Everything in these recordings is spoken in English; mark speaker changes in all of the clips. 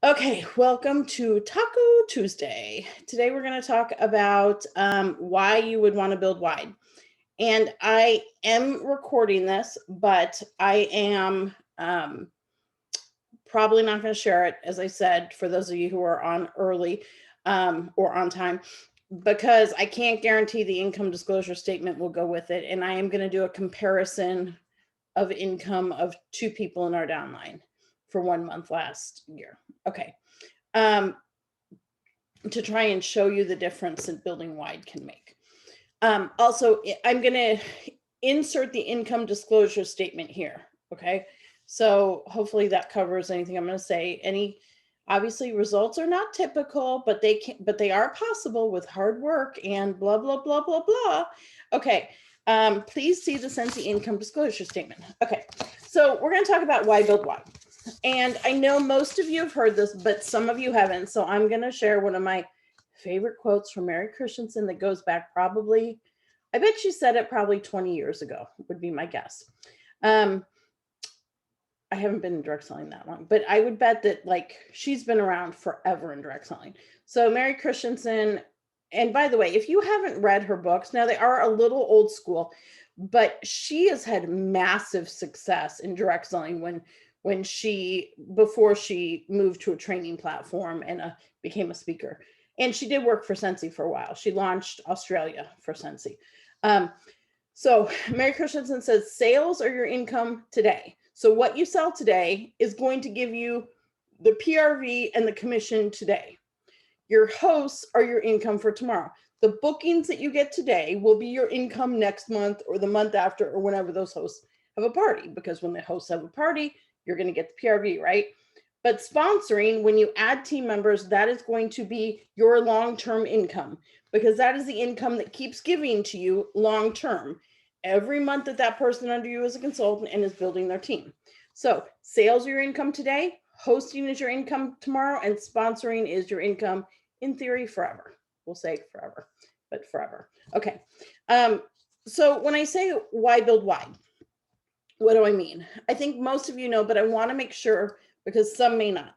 Speaker 1: Okay, welcome to Taco Tuesday. Today we're going to talk about why you would want to build wide. And I am recording this, but I am probably not going to share it, as I said, for those of you who are on early or on time, because I can't guarantee the income disclosure statement will go with it. And I am going to do a comparison of income of two people in our downline for 1 month last year. Okay. To try and show you the difference that building wide can make. Also, I'm going to insert the income disclosure statement here. Okay. So hopefully that covers anything I'm going to say. Obviously results are not typical, but they are possible with hard work and blah, blah, blah, blah, blah. Okay. Please see the Sensi income disclosure statement. Okay. So we're going to talk about why build wide. And I know most of you have heard this, but some of you haven't. So I'm going to share one of my favorite quotes from Mary Christensen that goes back probably, I bet she said it probably 20 years ago, would be my guess. I haven't been in direct selling that long, but I would bet that she's been around forever in direct selling. So Mary Christensen, and by the way, if you haven't read her books, now they are a little old school, but she has had massive success in direct selling before she moved to a training platform and became a speaker. And she did work for Sensi for a while. She launched Australia for Sensi. So Mary Christensen says, sales are your income today. So what you sell today is going to give you the PRV and the commission today. Your hosts are your income for tomorrow. The bookings that you get today will be your income next month or the month after or whenever those hosts have a party, because when the hosts have a party, you're going to get the PRV, right? But sponsoring, when you add team members, that is going to be your long-term income, because that is the income that keeps giving to you long-term every month that person under you is a consultant and is building their team. So sales are your income today, hosting is your income tomorrow, and sponsoring is your income in theory forever. We'll say forever, but forever. Okay. So when I say why build wide, what do I mean? I think most of you know, but I want to make sure because some may not.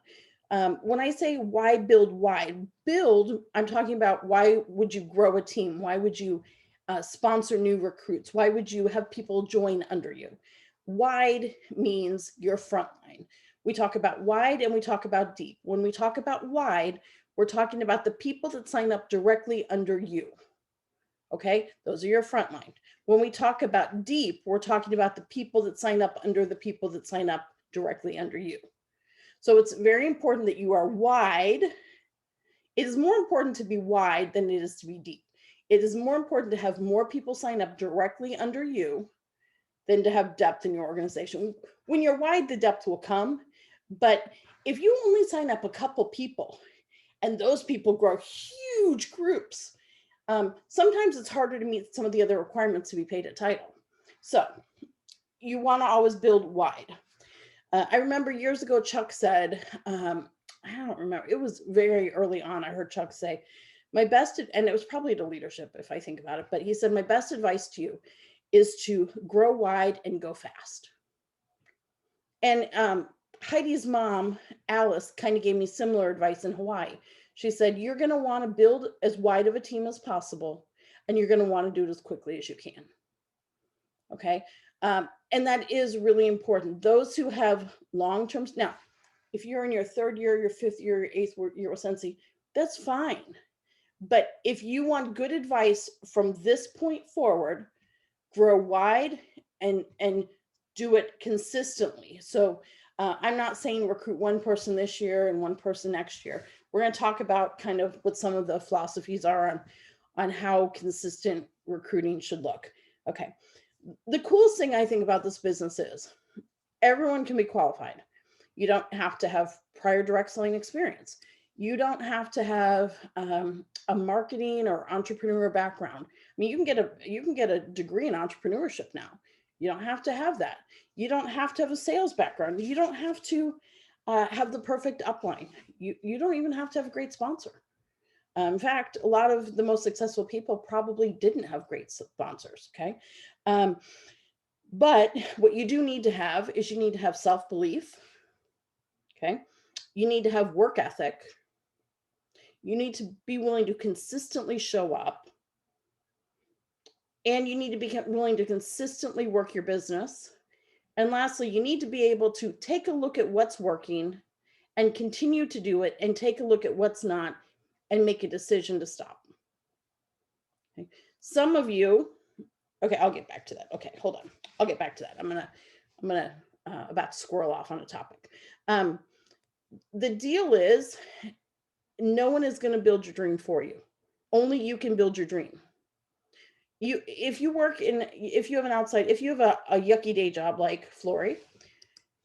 Speaker 1: When I say why build wide, I'm talking about why would you grow a team? Why would you sponsor new recruits? Why would you have people join under you? Wide means your frontline. We talk about wide and we talk about deep. When we talk about wide, we're talking about the people that sign up directly under you. Okay, those are your frontline. When we talk about deep, we're talking about the people that sign up under the people that sign up directly under you. So it's very important that you are wide. It is more important to be wide than it is to be deep. It is more important to have more people sign up directly under you than to have depth in your organization. When you're wide, the depth will come. But if you only sign up a couple people and those people grow huge groups, sometimes it's harder to meet some of the other requirements to be paid at title. So you want to always build wide. I remember years ago, Chuck said, I don't remember, it was very early on, I heard Chuck say, and it was probably to leadership if I think about it, but he said, my best advice to you is to grow wide and go fast. And Heidi's mom, Alice, kind of gave me similar advice in Hawaii. She said, you're going to want to build as wide of a team as possible, and you're going to want to do it as quickly as you can. Okay. And that is really important. Those who have long-term, now, if you're in your third year, your fifth year, your eighth year with Sensi, that's fine. But if you want good advice from this point forward, grow wide and do it consistently. So I'm not saying recruit one person this year and one person next year. We're going to talk about kind of what some of the philosophies are on how consistent recruiting should look. Okay. The coolest thing I think about this business is everyone can be qualified. You don't have to have prior direct selling experience. You don't have to have a marketing or entrepreneur background. I mean, you can get a degree in entrepreneurship now. You don't have to have that. You don't have to have a sales background. You don't have to have the perfect upline. You don't even have to have a great sponsor. In fact, a lot of the most successful people probably didn't have great sponsors. Okay. But what you do need to have is you need to have self-belief. Okay. You need to have work ethic. You need to be willing to consistently show up. And you need to be willing to consistently work your business. And lastly, you need to be able to take a look at what's working and continue to do it, and take a look at what's not and make a decision to stop. Okay. Some of you, okay, I'll get back to that. Okay, hold on. I'll get back to that. I'm gonna about to squirrel off on a topic. The deal is, no one is going to build your dream for you. Only you can build your dream. If you have a yucky day job like Flory,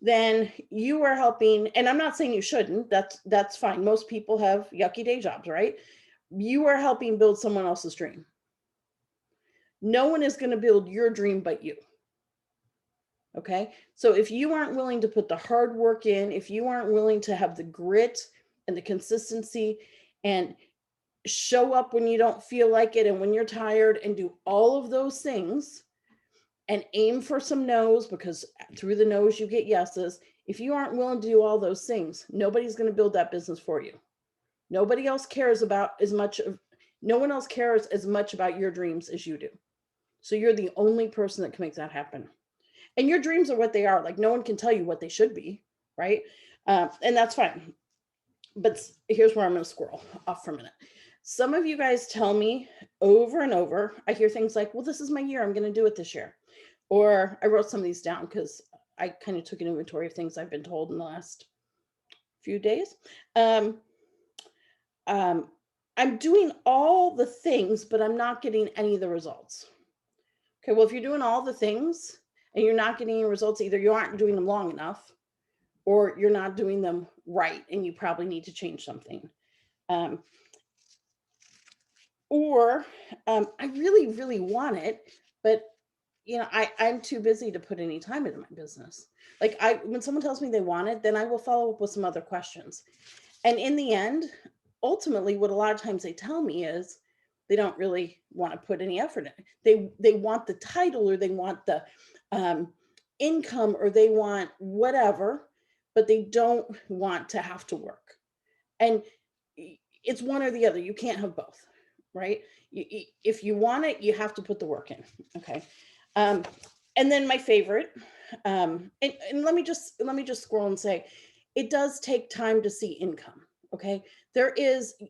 Speaker 1: then you are helping, and I'm not saying you shouldn't, that's fine. Most people have yucky day jobs, right? You are helping build someone else's dream. No one is going to build your dream but you. Okay? So if you aren't willing to put the hard work in, if you aren't willing to have the grit and the consistency and show up when you don't feel like it and when you're tired and do all of those things and aim for some no's, because through the no's you get yeses. If you aren't willing to do all those things, nobody's going to build that business for you. No one else cares as much about your dreams as you do. So you're the only person that can make that happen. And your dreams are what they are. Like, no one can tell you what they should be, right? And that's fine. But here's where I'm going to squirrel off for a minute. Some of you guys tell me over and over, I hear things like, well, this is my year, I'm going to do it this year. Or I wrote some of these down because I kind of took an inventory of things I've been told in the last few days. I'm doing all the things, but I'm not getting any of the results. Okay, well, if you're doing all the things and you're not getting any results, either you aren't doing them long enough or you're not doing them right, and you probably need to change something. I really, really want it, but I'm too busy to put any time into my business. Like, when someone tells me they want it, then I will follow up with some other questions. And in the end, ultimately, what a lot of times they tell me is they don't really want to put any effort in. They want the title, or they want the income, or they want whatever, but they don't want to have to work. And it's one or the other. You can't have both, right? If you want it, you have to put the work in. Okay. And then my favorite, and let me just scroll and say, it does take time to see income. Okay.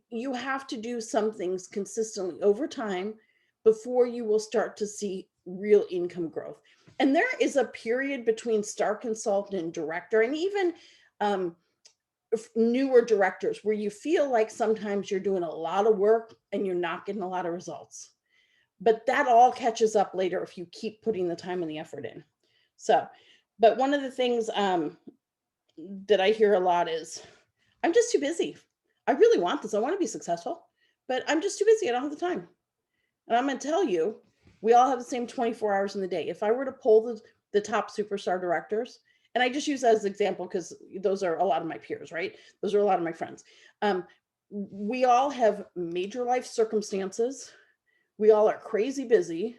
Speaker 1: You have to do some things consistently over time before you will start to see real income growth. And there is a period between star consultant and director, and even newer directors, where you feel like sometimes you're doing a lot of work and you're not getting a lot of results. But that all catches up later if you keep putting the time and the effort in. So, but one of the things that I hear a lot is, I'm just too busy. I really want this. I want to be successful, but I'm just too busy. I don't have the time. And I'm going to tell you, we all have the same 24 hours in the day. If I were to poll the top superstar directors, and I just use that as an example because those are a lot of my peers, right? Those are a lot of my friends. We all have major life circumstances. We all are crazy busy.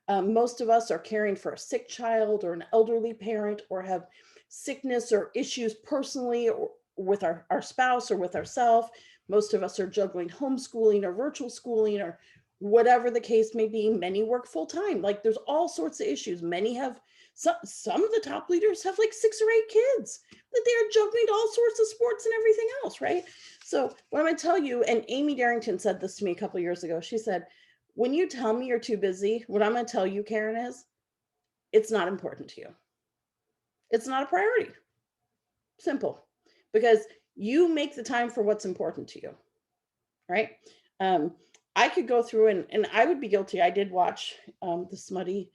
Speaker 1: Most of us are caring for a sick child or an elderly parent, or have sickness or issues personally, or with our spouse or with ourselves. Most of us are juggling homeschooling or virtual schooling, or whatever the case may be. Many work full time. Like, there's all sorts of issues. Many have, some of the top leaders have like 6 or 8 kids that they are juggling to all sorts of sports and everything else, right? So what I'm going to tell you, and Amy Darrington said this to me a couple of years ago, she said, when you tell me you're too busy, what I'm going to tell you, Karen, is it's not important to you. It's not a priority. Simple. Because you make the time for what's important to you, right? I could go through and I would be guilty. I did watch the smutty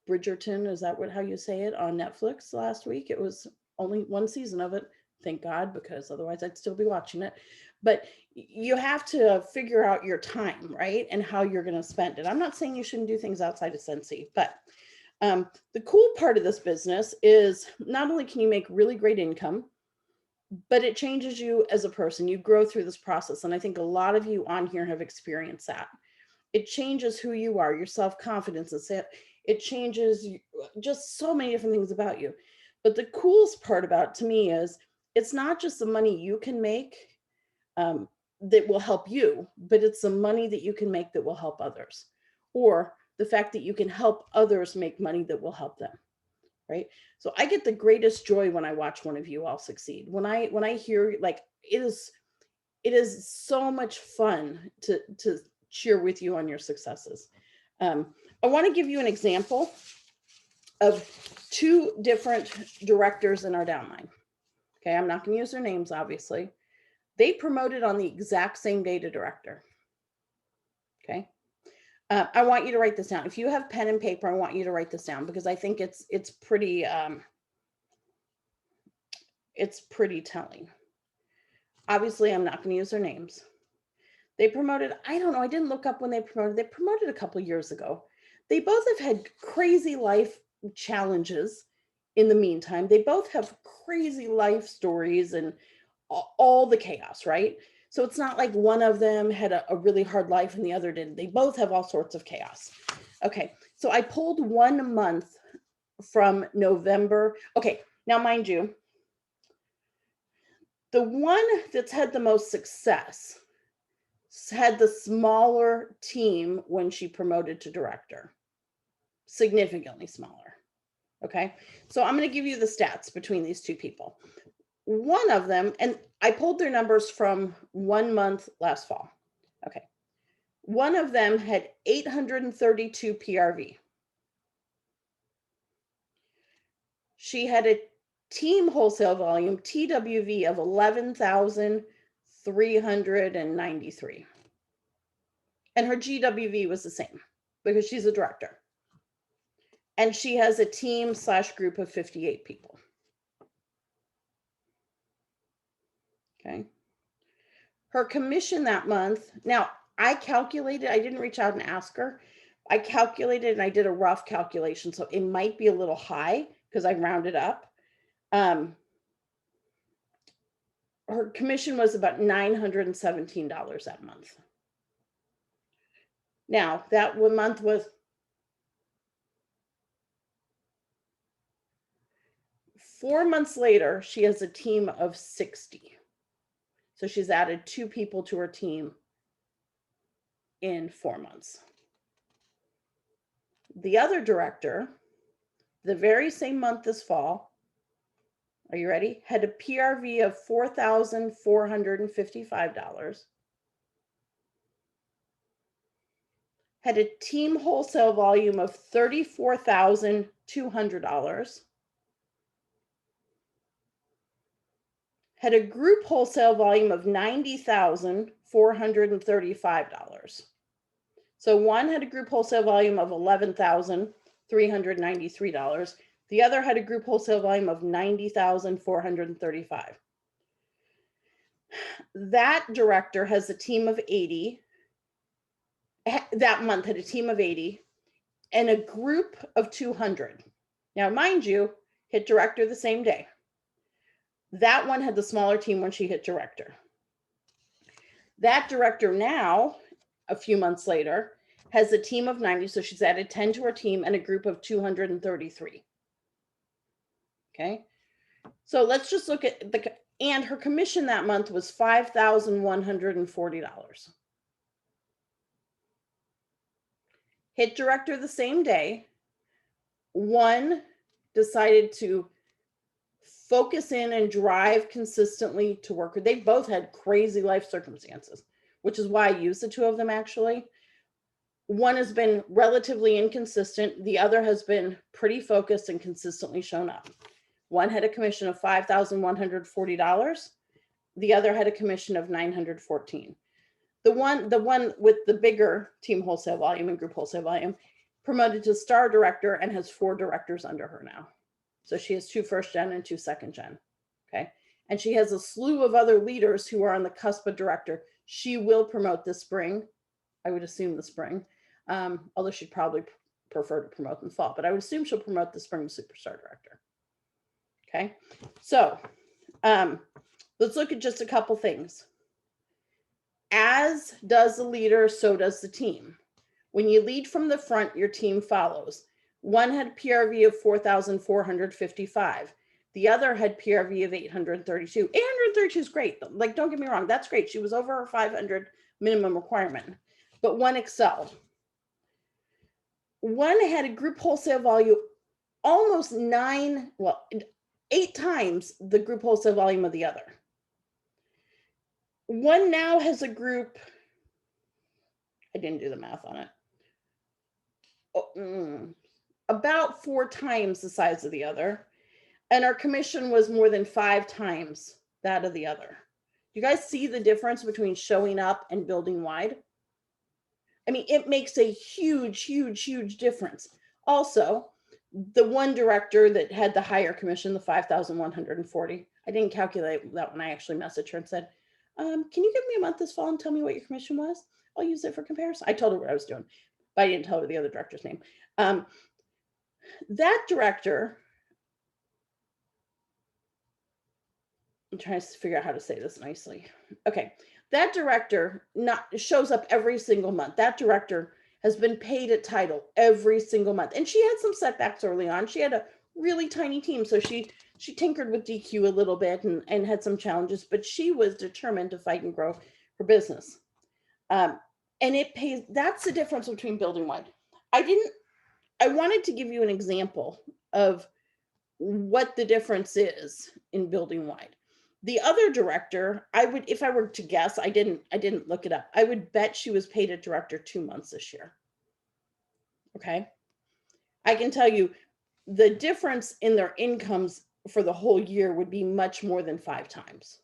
Speaker 1: Bridgerton, is that how you say it, on Netflix last week. It was only one season of it, thank God, because otherwise I'd still be watching it. But you have to figure out your time, right? And how you're going to spend it. I'm not saying you shouldn't do things outside of Scentsy, but the cool part of this business is not only can you make really great income, but it changes you as a person. You grow through this process. And I think a lot of you on here have experienced that. It changes who you are, your self-confidence. It changes just so many different things about you. But the coolest part about it to me is it's not just the money you can make that will help you, but it's the money that you can make that will help others, or the fact that you can help others make money that will help them, right? So I get the greatest joy when I watch one of you all succeed. When I hear, like, it is so much fun to cheer with you on your successes. I want to give you an example of two different directors in our downline. Okay, I'm not going to use their names, obviously. They promoted on the exact same day to director. Okay. I want you to write this down. If you have pen and paper, I want you to write this down because I think it's pretty telling. Obviously, I'm not going to use their names. They promoted, I don't know, I didn't look up when they promoted. They promoted a couple years ago. They both have had crazy life challenges in the meantime. They both have crazy life stories and all the chaos, right? So it's not like one of them had a really hard life and the other didn't. They both have all sorts of chaos. Okay, so I pulled 1 month from November. Okay, now mind you, the one that's had the most success had the smaller team when she promoted to director, significantly smaller. Okay, so I'm going to give you the stats between these two people. One of them, and I pulled their numbers from 1 month last fall. Okay. One of them had 832 PRV. She had a team wholesale volume, TWV, of 11,393. And her GWV was the same because she's a director. And she has a team / group of 58 people. Okay. Her commission that month, now I calculated, I didn't reach out and ask her. I calculated and I did a rough calculation. So it might be a little high because I rounded up. Her commission was about $917 that month. Now, that 1 month was 4 months later, she has a team of 60. So she's added 2 people to her team in 4 months. The other director, the very same month this fall, are you ready? Had a PRV of $4,455. Had a team wholesale volume of $34,200. Had a group wholesale volume of $90,435. So one had a group wholesale volume of $11,393. The other had a group wholesale volume of $90,435. That director has a team of 80. That month had a team of 80 and a group of 200. Now, mind you, hit director the same day. That one had the smaller team when she hit director. That director now, a few months later, has a team of 90. So she's added 10 to her team and a group of 233. Okay. So let's just look at and her commission that month was $5,140. Hit director the same day. One decided to focus in and drive consistently to work. They both had crazy life circumstances, which is why I use the two of them actually. One has been relatively inconsistent. The other has been pretty focused and consistently shown up. One had a commission of $5,140. The other had a commission of $914. The one with the bigger team wholesale volume and group wholesale volume promoted to star director and has 4 directors under her now. So she has 2 first gen and 2 second gen. Okay. And she has a slew of other leaders who are on the cusp of director. She will promote this spring. I would assume the spring. Although she'd probably prefer to promote in the fall, but I would assume she'll promote the spring superstar director. Okay. So let's look at just a couple things. As does the leader, so does the team. When you lead from the front, your team follows. One had a PRV of 4,455. The other had PRV of 832. 832 is great. Like, don't get me wrong, that's great. She was over her 500 minimum requirement, but one excelled. One had a group wholesale volume almost 8 times the group wholesale volume of the other. One now has a group, I didn't do the math on it, about 4 times the size of the other. And our commission was more than 5 times that of the other. You guys see the difference between showing up and building wide? I mean, it makes a huge, huge, huge difference. Also, the one director that had the higher commission, the 5,140, I didn't calculate that when I actually messaged her and said, can you give me a month this fall and tell me what your commission was? I'll use it for comparison. I told her what I was doing, but I didn't tell her the other director's name. That director, I'm trying to figure out how to say this nicely. Okay, that director shows up every single month. That director has been paid at title every single month. And she had some setbacks early on. She had a really tiny team, so she tinkered with DQ a little bit and had some challenges, but she was determined to fight and grow her business. And it pays. That's the difference between building wide. I wanted to give you an example of what the difference is in building wide. The other director, if I were to guess, I didn't look it up. I would bet she was paid a director 2 months this year. Okay. I can tell you the difference in their incomes for the whole year would be much more than 5 times.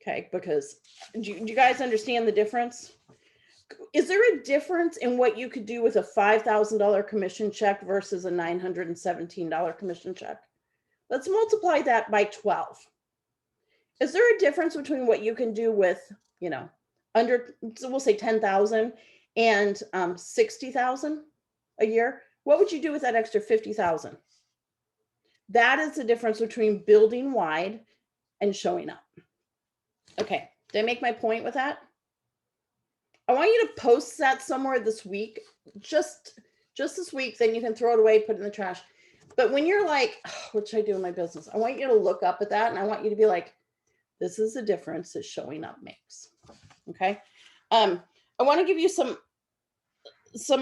Speaker 1: Okay. Because do you guys understand the difference? Is there a difference in what you could do with a $5,000 commission check versus a $917 commission check? Let's multiply that by 12. Is there a difference between what you can do with, under, so we'll say 10,000 and 60,000 a year? What would you do with that extra 50,000? That is the difference between building wide and showing up. Okay, did I make my point with that? I want you to post that somewhere this week, just this week, then you can throw it away, put it in the trash. But when you're like, oh, what should I do in my business? I want you to look up at that and I want you to be like, this is the difference that showing up makes. Okay. I want to give you some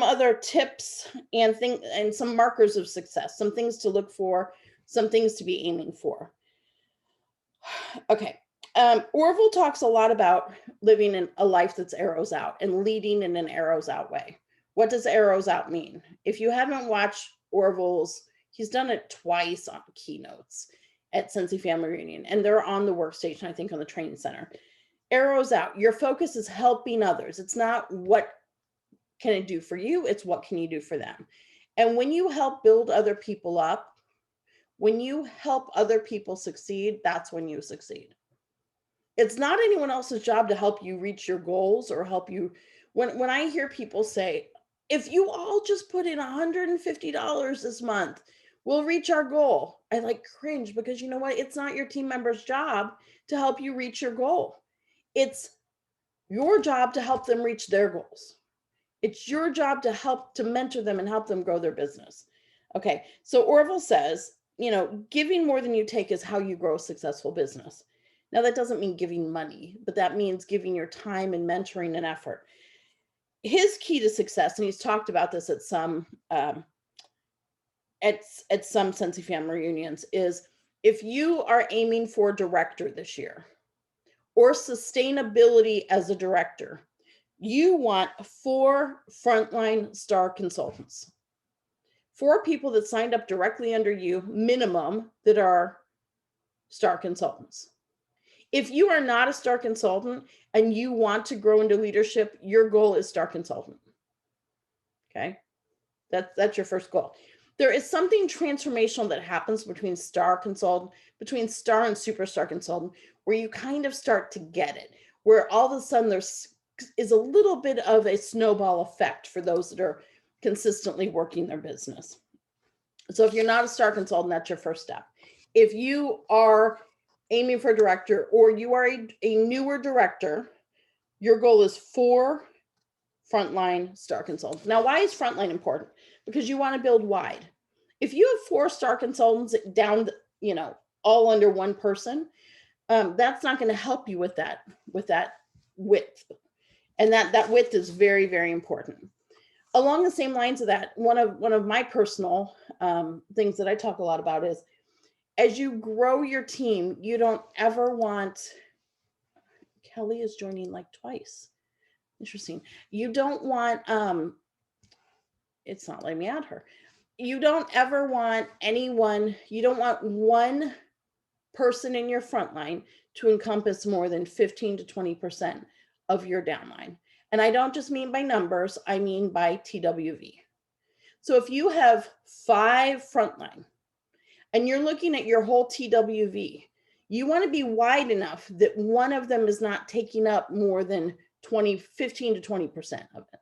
Speaker 1: other tips and some markers of success, some things to look for, some things to be aiming for. Okay. Orville talks a lot about living in a life that's arrows out and leading in an arrows out way. What does arrows out mean? If you haven't watched Orville's, he's done it twice on keynotes at Sensi Family Reunion, and they're on the workstation, I think, on the training center. Arrows out. Your focus is helping others. It's not what can it do for you, it's what can you do for them. And when you help build other people up, when you help other people succeed, that's when you succeed. It's not anyone else's job to help you reach your goals or help you. When I hear people say, if you all just put in $150 this month, we'll reach our goal. I like cringe because you know what? It's not your team member's job to help you reach your goal. It's your job to help them reach their goals. It's your job to mentor them and help them grow their business. Okay. So Orville says, giving more than you take is how you grow a successful business. Now that doesn't mean giving money, but that means giving your time and mentoring and effort. His key to success, and he's talked about this at some Sensi Family reunions, is if you are aiming for director this year or sustainability as a director, you want 4 frontline star consultants, 4 people that signed up directly under you, minimum, that are star consultants. If you are not a star consultant and you want to grow into leadership, your goal is star consultant. Okay. That's your first goal. There is something transformational that happens between star consultant, between star and superstar consultant, where you kind of start to get it, where all of a sudden there's is a little bit of a snowball effect for those that are consistently working their business. So if you're not a star consultant, that's your first step. If you are aiming for a director or you are a newer director, your goal is 4 frontline star consultants. Now, why is frontline important? Because you want to build wide. If you have 4 star consultants down all under one person, that's not going to help you with that width. And that width is very, very important. Along the same lines of that, one of my personal things that I talk a lot about is, as you grow your team, you don't ever want, Kelly is joining like twice. Interesting. You don't want, it's not letting me add her. You don't ever want you don't want one person in your front line to encompass more than 15 to 20% of your downline. And I don't just mean by numbers, I mean by TWV. So if you have 5 frontline and you're looking at your whole TWV, you want to be wide enough that one of them is not taking up more than 15 to 20% of it.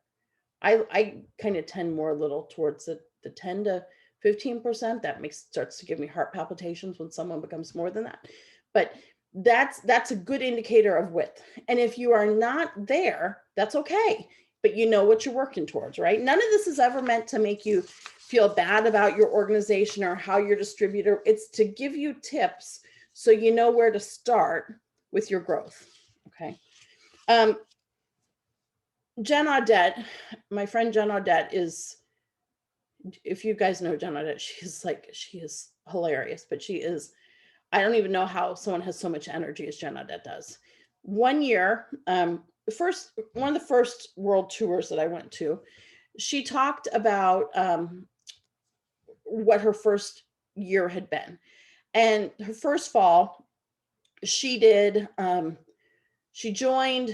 Speaker 1: I kind of tend more a little towards the 10 to 15%. That starts to give me heart palpitations when someone becomes more than that. But that's a good indicator of width. And if you are not there, that's okay. But you know what you're working towards, right? None of this is ever meant to make you feel bad about your organization or how you're distributed. It's to give you tips so you know where to start with your growth. Okay. Jen Audette, my friend Jen Audette is, if you guys know Jen Audette, she is hilarious, but she is, I don't even know how someone has so much energy as Jen Audette does. One year, one of the first world tours that I went to, she talked about what her first year had been. And her first fall, she did, I joined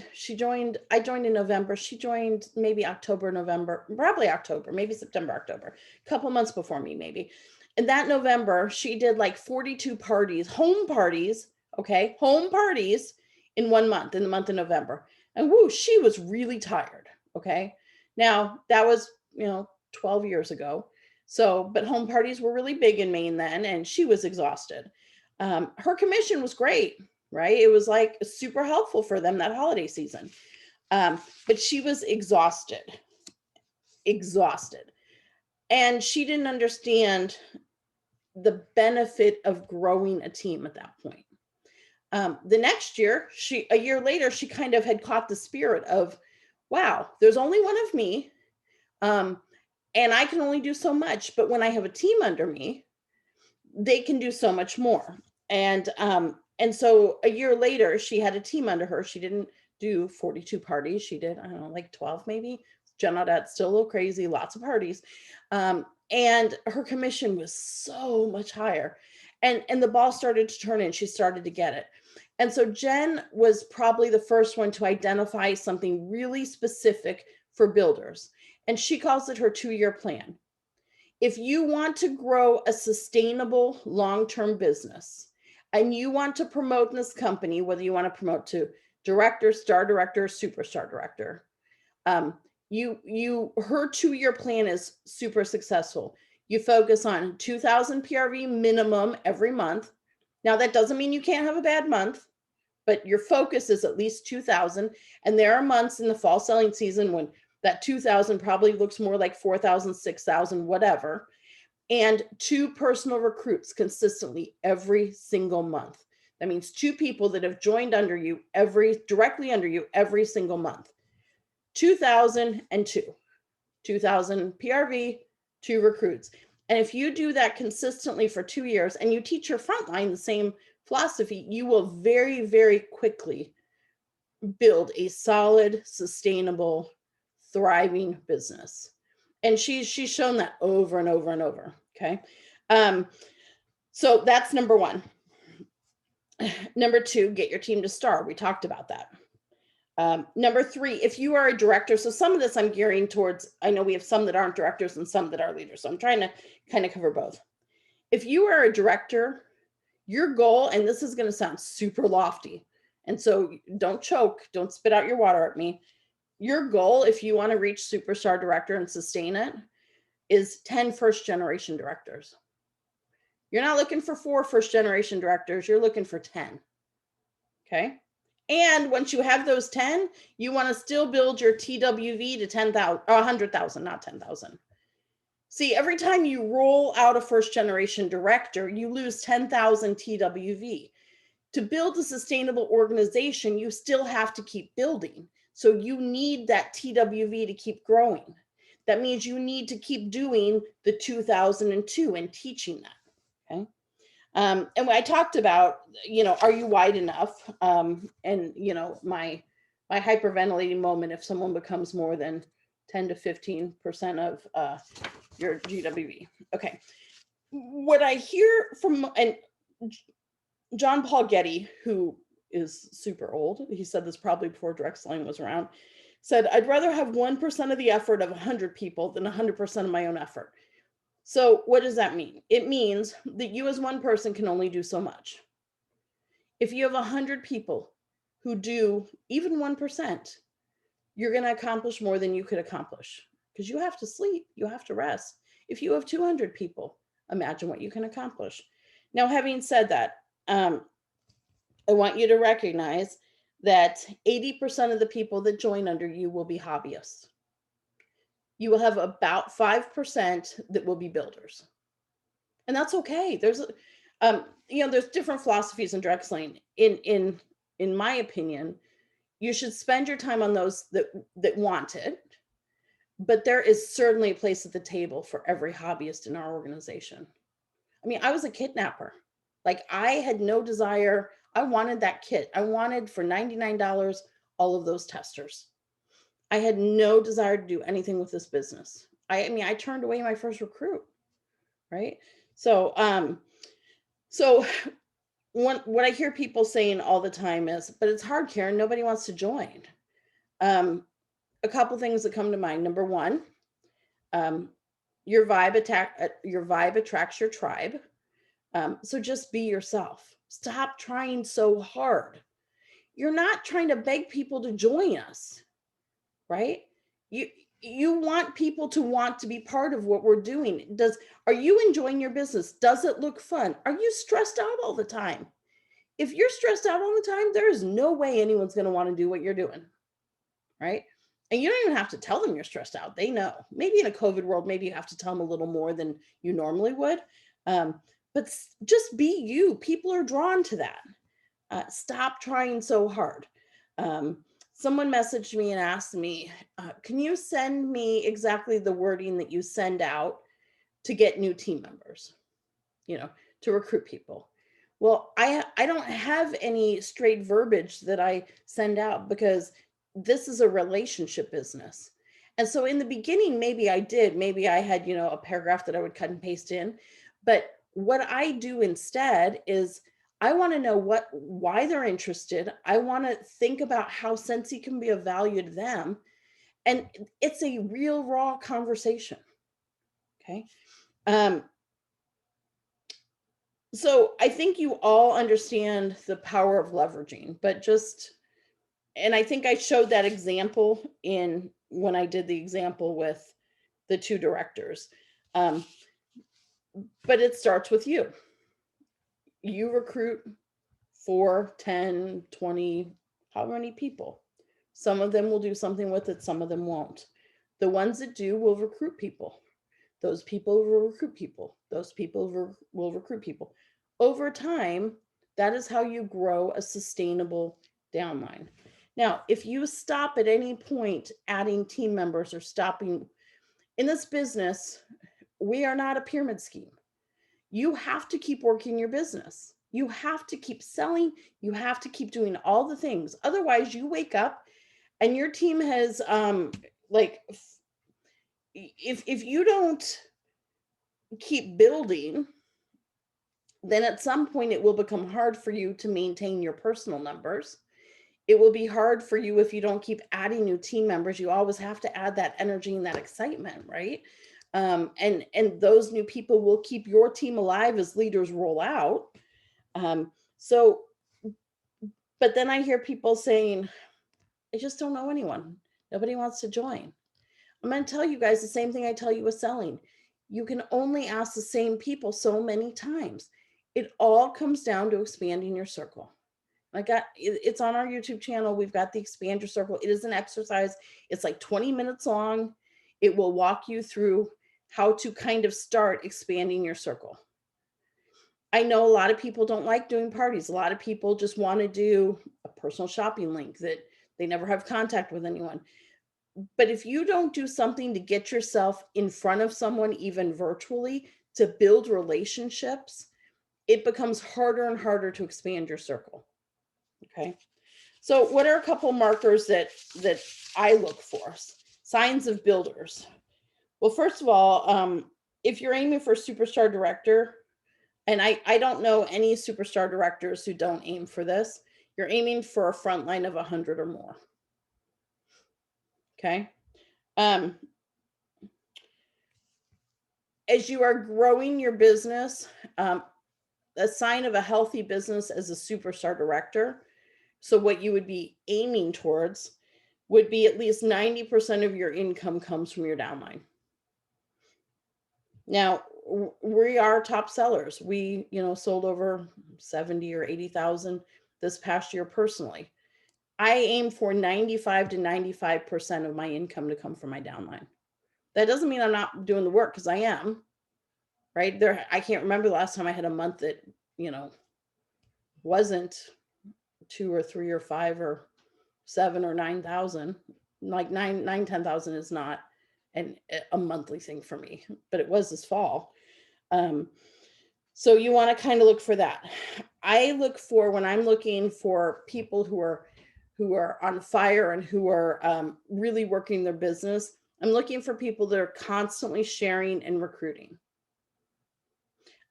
Speaker 1: in November. She joined maybe October, November, probably October, maybe September, October, a couple months before me, maybe. And that November, she did like 42 parties, home parties, okay, home parties in 1 month, in the month of November. And whoo, she was really tired, okay? Now, that was, 12 years ago. So, but home parties were really big in Maine then, and she was exhausted. Her commission was great, right? It was like super helpful for them that holiday season. But she was exhausted. And she didn't understand the benefit of growing a team at that point. The next year, a year later, she kind of had caught the spirit of, wow, there's only one of me. And I can only do so much, but when I have a team under me, they can do so much more. And so a year later, she had a team under her. She didn't do 42 parties. She did, I don't know, like 12 maybe. Jen Audette's still a little crazy, lots of parties. And her commission was so much higher. And the ball started to turn and she started to get it. And so Jen was probably the first one to identify something really specific for builders. And she calls it her 2-year plan. If you want to grow a sustainable long-term business and you want to promote in this company, whether you want to promote to director, star director, superstar director, her 2-year plan is super successful. You focus on 2,000 PRV minimum every month. Now that doesn't mean you can't have a bad month, but your focus is at least 2,000. And there are months in the fall selling season when that 2,000 probably looks more like 4,000, 6,000, whatever. And 2 personal recruits consistently every single month. That means 2 people that have joined under you directly under you every single month. 2,000 and 2. 2,000 PRV, 2 recruits. And if you do that consistently for 2 years and you teach your frontline the same philosophy, you will very, very quickly build a solid, sustainable, thriving business. And she's shown that over and over and over. Okay. So that's number 1. Number 2, get your team to star. We talked about that. Number 3, if you are a director, so some of this I'm gearing towards, I know we have some that aren't directors and some that are leaders. So I'm trying to kind of cover both. If you are a director, your goal, and this is going to sound super lofty, and so don't choke, don't spit out your water at me. Your goal, if you want to reach superstar director and sustain it, is 10 first-generation directors. You're not looking for 4 first-generation directors. You're looking for 10. Okay. And once you have those 10, you want to still build your TWV to 10,000 or 100,000, not 10,000. See, every time you roll out a first generation director, you lose 10,000 TWV. To build a sustainable organization, you still have to keep building. So you need that TWV to keep growing. That means you need to keep doing the 2002 and teaching that. Okay. And I talked about, are you wide enough? And my hyperventilating moment, if someone becomes more than 10 to 15% of your GWV. Okay. What I hear from, and John Paul Getty, who is super old, he said this probably before direct selling was around, said, I'd rather have 1% of the effort of 100 people than 100% of my own effort. So what does that mean? It means that you as one person can only do so much. If you have 100 people who do even 1%, you're going to accomplish more than you could accomplish, because you have to sleep, you have to rest. If you have 200 people, imagine what you can accomplish. Now, having said that, I want you to recognize that 80% of the people that join under you will be hobbyists. You will have about 5% that will be builders. And that's okay. There's different philosophies in direct selling. In my opinion, you should spend your time on those that want it, but there is certainly a place at the table for every hobbyist in our organization. I mean, I was a kidnapper. Like, I had no desire. I wanted that kit. I wanted for $99 all of those testers. I had no desire to do anything with this business. I turned away my first recruit, right? So, what I hear people saying all the time is, but it's hard, Karen, nobody wants to join. A couple things that come to mind. Number one, your vibe attracts your tribe. So just be yourself. Stop trying so hard. You're not trying to beg people to join us, right? You want people to want to be part of what we're doing. Are you enjoying your business? Does it look fun? Are you stressed out all the time? If you're stressed out all the time, there is no way anyone's going to want to do what you're doing, right? And you don't even have to tell them you're stressed out. They know. Maybe in a COVID world, maybe you have to tell them a little more than you normally would. But just be you. People are drawn to that. Stop trying so hard. Someone messaged me and asked me, can you send me exactly the wording that you send out to get new team members, to recruit people? Well, I don't have any straight verbiage that I send out, because this is a relationship business. And so in the beginning, maybe I had, a paragraph that I would cut and paste in. But what I do instead is I want to know why they're interested. I want to think about how Scentsy can be of value to them. And it's a real raw conversation. Okay. So I think you all understand the power of leveraging, and I think I showed that example when I did the example with the two directors. But it starts with you. You recruit 4, 10, 20, how many people? Some of them will do something with it, some of them won't. The ones that do will recruit people. Those people will recruit people. Those people will recruit people. Over time, that is how you grow a sustainable downline. Now, if you stop at any point adding team members or stopping in this business, we are not a pyramid scheme. You have to keep working your business. You have to keep selling. You have to keep doing all the things. Otherwise, you wake up and your team has if you don't keep building, then at some point it will become hard for you to maintain your personal numbers. It will be hard for you if you don't keep adding new team members. You always have to add that energy and that excitement, right? And those new people will keep your team alive as leaders roll out. But then I hear people saying, I just don't know anyone. Nobody wants to join. I'm going to tell you guys the same thing I tell you with selling. You can only ask the same people so many times. It all comes down to expanding your circle. It's on our YouTube channel. We've got the Expand Your Circle. It is an exercise. It's like 20 minutes long. It will walk you through how to kind of start expanding your circle. I know a lot of people don't like doing parties. A lot of people just want to do a personal shopping link that they never have contact with anyone. But if you don't do something to get yourself in front of someone, even virtually, to build relationships, it becomes harder and harder to expand your circle. Okay. So what are a couple markers that I look for? Signs of builders. Well, first of all, if you're aiming for superstar director, and I don't know any superstar directors who don't aim for this, you're aiming for a front line of 100 or more. Okay. As you are growing your business, a sign of a healthy business as a superstar director. So what you would be aiming towards would be at least 90% of your income comes from your downline. Now, we are top sellers. We, sold over 70 or 80,000 this past year personally. I aim for 95 to 95% of my income to come from my downline. That doesn't mean I'm not doing the work, because I am, right? I can't remember the last time I had a month that, wasn't 2 or 3 or 5 or 7 or 9,000. Like 10,000 is not a monthly thing for me, but it was this fall. So you want to kind of look for that. I look for, when I'm looking for people who are on fire and who are really working their business, I'm looking for people that are constantly sharing and recruiting.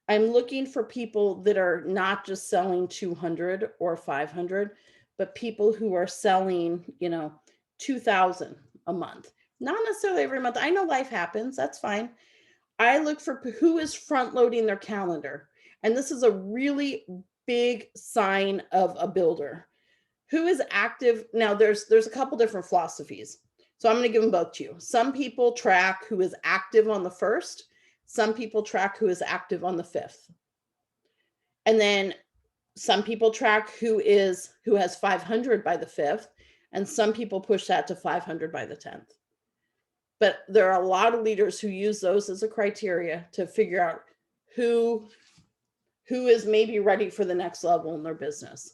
Speaker 1: I'm looking for people that are not just selling 200 or 500, but people who are selling, 2,000 a month. Not necessarily every month. I know life happens. That's fine. I look for who is front loading their calendar. And this is a really big sign of a builder. Who is active? Now there's a couple different philosophies. So I'm going to give them both to you. Some people track who is active on the 1st. Some people track who is active on the 5th. And then some people track who has 500 by the 5th, and some people push that to 500 by the 10th. But there are a lot of leaders who use those as a criteria to figure out who is maybe ready for the next level in their business.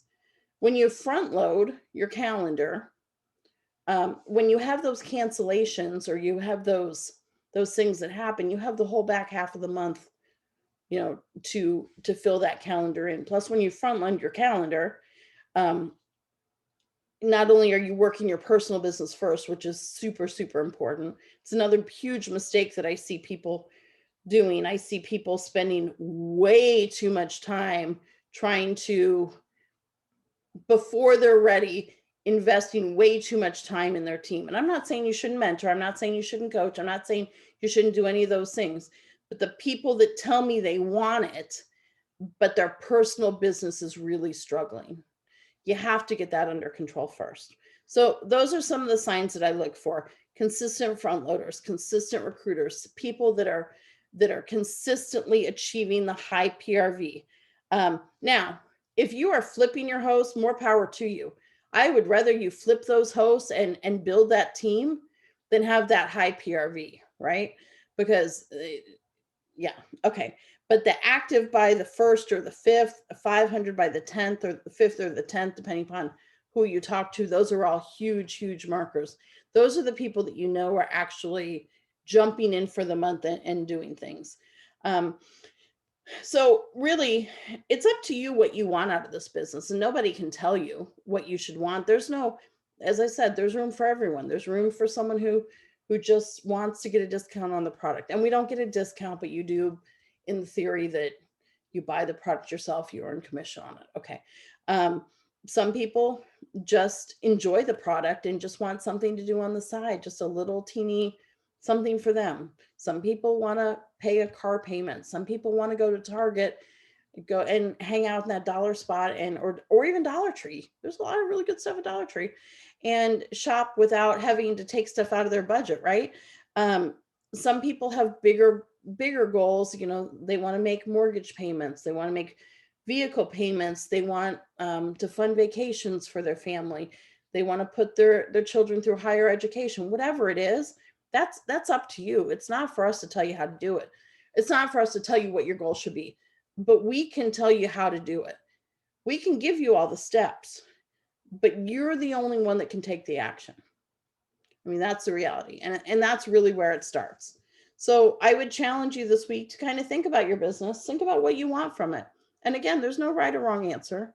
Speaker 1: When you front load your calendar, when you have those cancellations or you have those things that happen, you have the whole back half of the month, to fill that calendar in. Plus, when you front load your calendar, not only are you working your personal business first, which is super, super important. It's another huge mistake that I see people doing. I see people spending way too much time trying to, before they're ready, investing way too much time in their team. And I'm not saying you shouldn't mentor. I'm not saying you shouldn't coach. I'm not saying you shouldn't do any of those things. But the people that tell me they want it, but their personal business is really struggling, you have to get that under control first. So those are some of the signs that I look for: consistent front loaders, consistent recruiters, people that are consistently achieving the high PRV. Now, if you are flipping your hosts, more power to you. I would rather you flip those hosts and build that team than have that high PRV, right? Because yeah, okay. But the active by the 1st or the 5th, 500 by the 10th or the 5th or the 10th, depending upon who you talk to, those are all huge, huge markers. Those are the people that are actually jumping in for the month and doing things. So really, it's up to you what you want out of this business, and nobody can tell you what you should want. There's no, as I said, there's room for everyone. There's room for someone who just wants to get a discount on the product. And we don't get a discount, but you do, in the theory that you buy the product yourself, you earn commission on it. Okay. Some people just enjoy the product and just want something to do on the side, just a little teeny something for them. Some people want to pay a car payment. Some people want to go to Target, go and hang out in that dollar spot, or even Dollar Tree. There's a lot of really good stuff at Dollar Tree, and shop without having to take stuff out of their budget, right? Some people have bigger goals. They want to make mortgage payments. They want to make vehicle payments. They want to fund vacations for their family. They want to put their children through higher education, whatever it is. That's up to you. It's not for us to tell you how to do it. It's not for us to tell you what your goal should be, but we can tell you how to do it. We can give you all the steps, but you're the only one that can take the action. I mean, that's the reality. And that's really where it starts. So I would challenge you this week to kind of think about your business, think about what you want from it. And again, there's no right or wrong answer.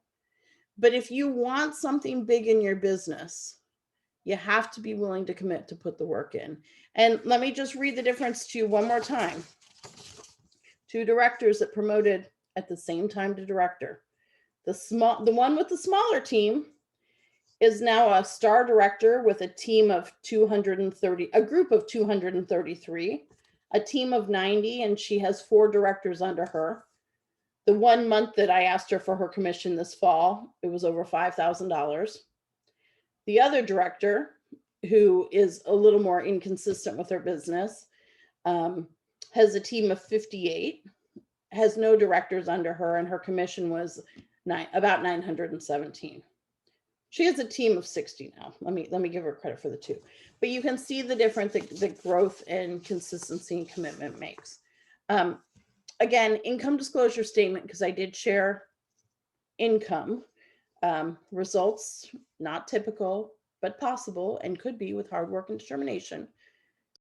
Speaker 1: But if you want something big in your business, you have to be willing to commit to put the work in. And let me just read the difference to you one more time. 2 directors that promoted at the same time to director. The one with the smaller team is now a star director with a team of 230, a group of 233, a team of 90, and she has 4 directors under her. The 1 month that I asked her for her commission this fall, it was over $5,000. The other director, who is a little more inconsistent with her business, has a team of 58, has no directors under her, and her commission was about 917. She has a team of 60 now. Let me give her credit for the 2. But you can see the difference that growth and consistency and commitment makes. Again, income disclosure statement, because I did share income. Results, not typical, but possible and could be with hard work and determination.